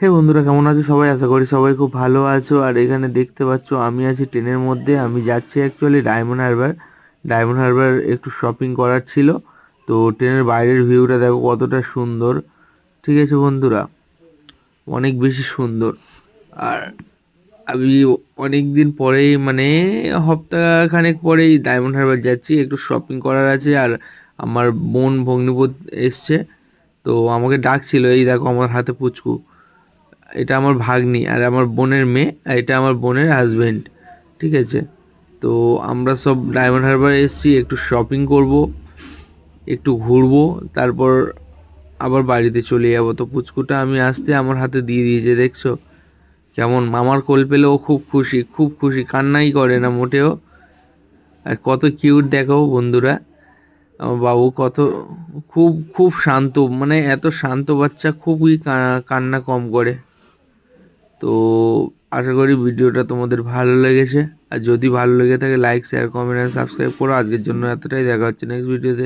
হে বন্ধুরা, কেমন আছো সবাই? আশা করি সবাই খুব ভালো আছো। আর এখানে দেখতে পাচ্ছ আমি আছি ট্রেনের মধ্যে। আমি যাচ্ছি actually diamond Harbour. Diamond Harbour একটু শপিং করার ছিল। তো ট্রেনের বাইরের ভিউটা দেখো কতটা সুন্দর। ঠিক আছে বন্ধুরা, অনেক বেশি সুন্দর। আর আমি অনেক দিন পরেই মানে সপ্তাহখানেক পরেই ডায়মন্ড হারবার যাচ্ছি, একটু শপিং করার আছে। আর আমার বোন ভগ্নিপতি এসছে, তো আমাকে ডাকছিল। এই দেখো আমার হাতে পুচকু, এটা আমার ভাগ্নি আর আমার বোনের মেয়ে, আর এটা আমার বোনের হাজবেন্ড। ঠিক আছে, তো আমরা সব ডায়মন্ড হারবার এসেছি, একটু শপিং করব, একটু ঘুরবো, তারপর আবার বাড়িতে চলে যাবো। তো পুচকুটা আমি আসতে আমার হাতে দিয়ে দিয়েছে, দেখছো কেমন মামার কোল পেলে ও খুব খুশি, খুব খুশি, কান্নাই করে না মোটেও। আর কত কিউট দেখো বন্ধুরা, আমার বাবু কত খুব খুব শান্ত, মানে এত শান্ত বাচ্চা, খুবই কান্না কম করে। তো আশা করি ভিডিওটা তোমাদের ভালো লেগেছে। আর যদি ভালো লেগে থাকে লাইক শেয়ার কমেন্ট আর সাবস্ক্রাইব করো। আজকের জন্য এতটাই, দেখা হচ্ছে নেক্সট ভিডিওতে।